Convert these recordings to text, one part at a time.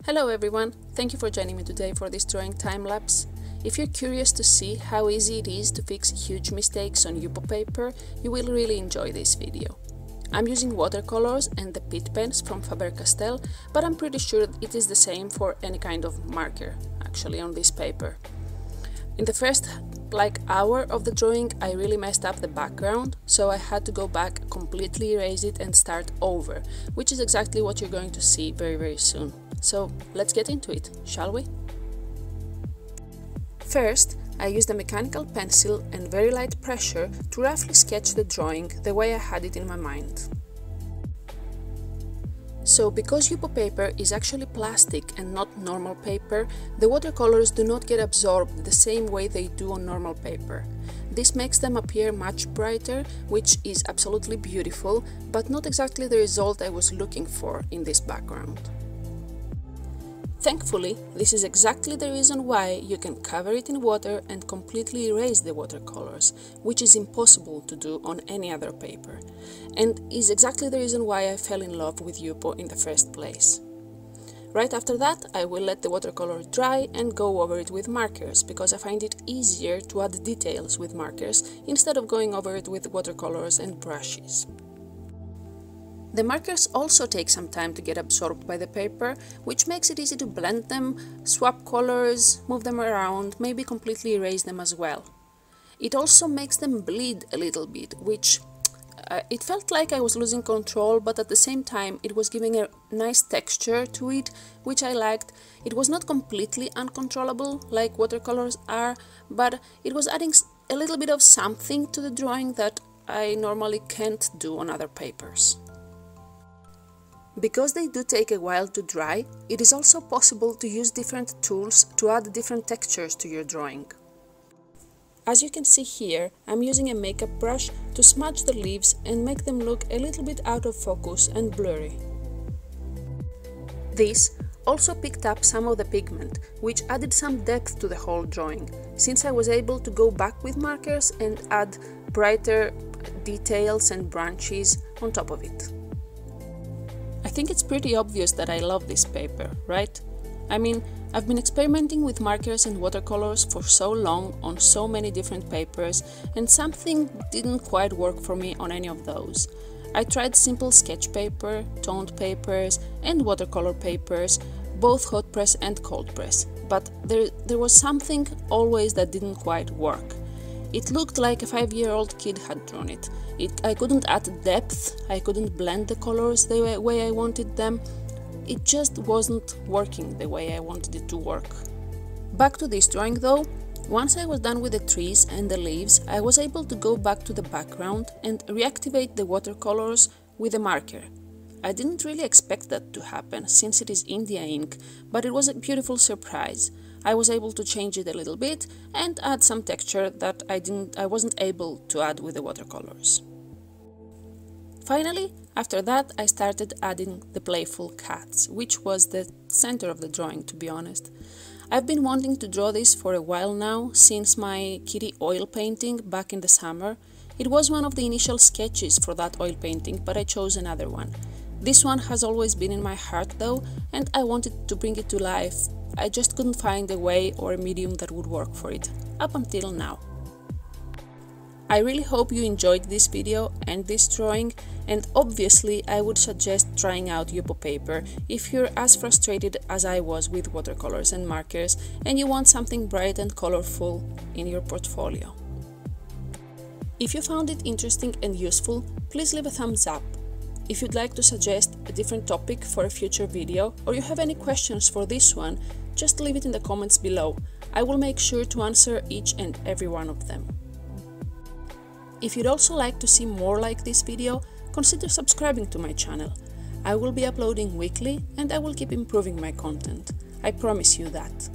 Hello everyone, thank you for joining me today for this drawing time-lapse. If you're curious to see how easy it is to fix huge mistakes on Yupo paper, you will really enjoy this video. I'm using watercolors and the Pitt pens from Faber Castell, but I'm pretty sure it is the same for any kind of marker, actually, on this paper. In the first hour of the drawing, I really messed up the background, so I had to go back, completely erase it and start over, which is exactly what you're going to see very soon. So let's get into it, shall we? First, I used a mechanical pencil and very light pressure to roughly sketch the drawing the way I had it in my mind. So, because Yupo paper is actually plastic and not normal paper, the watercolors do not get absorbed the same way they do on normal paper. This makes them appear much brighter, which is absolutely beautiful, but not exactly the result I was looking for in this background. Thankfully, this is exactly the reason why you can cover it in water and completely erase the watercolors, which is impossible to do on any other paper, and is exactly the reason why I fell in love with Yupo in the first place. Right after that, I will let the watercolor dry and go over it with markers, because I find it easier to add details with markers instead of going over it with watercolors and brushes. The markers also take some time to get absorbed by the paper, which makes it easy to blend them, swap colors, move them around, maybe completely erase them as well. It also makes them bleed a little bit, which it felt like I was losing control, but at the same time it was giving a nice texture to it, which I liked. It was not completely uncontrollable like watercolors are, but it was adding a little bit of something to the drawing that I normally can't do on other papers. Because they do take a while to dry, it is also possible to use different tools to add different textures to your drawing. As you can see here, I'm using a makeup brush to smudge the leaves and make them look a little bit out of focus and blurry. This also picked up some of the pigment, which added some depth to the whole drawing, since I was able to go back with markers and add brighter details and branches on top of it. I think it's pretty obvious that I love this paper, right? I mean, I've been experimenting with markers and watercolors for so long on so many different papers, and something didn't quite work for me on any of those. I tried simple sketch paper, toned papers and watercolor papers, both hot press and cold press, but there was something always that didn't quite work. It looked like a 5-year-old kid had drawn it. I couldn't add depth, I couldn't blend the colors the way I wanted them. It just wasn't working the way I wanted it to work. Back to this drawing though, once I was done with the trees and the leaves, I was able to go back to the background and reactivate the watercolors with a marker. I didn't really expect that to happen, since it is India ink, but it was a beautiful surprise. I was able to change it a little bit and add some texture that I wasn't able to add with the watercolors. Finally, after that, I started adding the playful cats, which was the center of the drawing, to be honest. I've been wanting to draw this for a while now, since my kitty oil painting back in the summer. It was one of the initial sketches for that oil painting, but I chose another one. This one has always been in my heart though, and I wanted to bring it to life. I just couldn't find a way or a medium that would work for it, up until now. I really hope you enjoyed this video and this drawing, and obviously I would suggest trying out Yupo paper if you're as frustrated as I was with watercolors and markers and you want something bright and colorful in your portfolio. If you found it interesting and useful, please leave a thumbs up. If you'd like to suggest a different topic for a future video, or you have any questions for this one, just leave it in the comments below. I will make sure to answer each and every one of them. If you'd also like to see more like this video, consider subscribing to my channel. I will be uploading weekly and I will keep improving my content. I promise you that.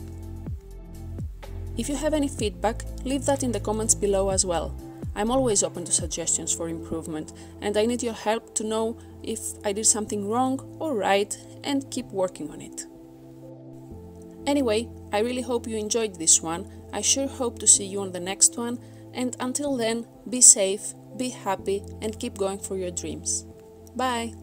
If you have any feedback, leave that in the comments below as well. I'm always open to suggestions for improvement, and I need your help to know if I did something wrong or right and keep working on it. Anyway, I really hope you enjoyed this one. I sure hope to see you on the next one, and until then, be safe, be happy and keep going for your dreams. Bye!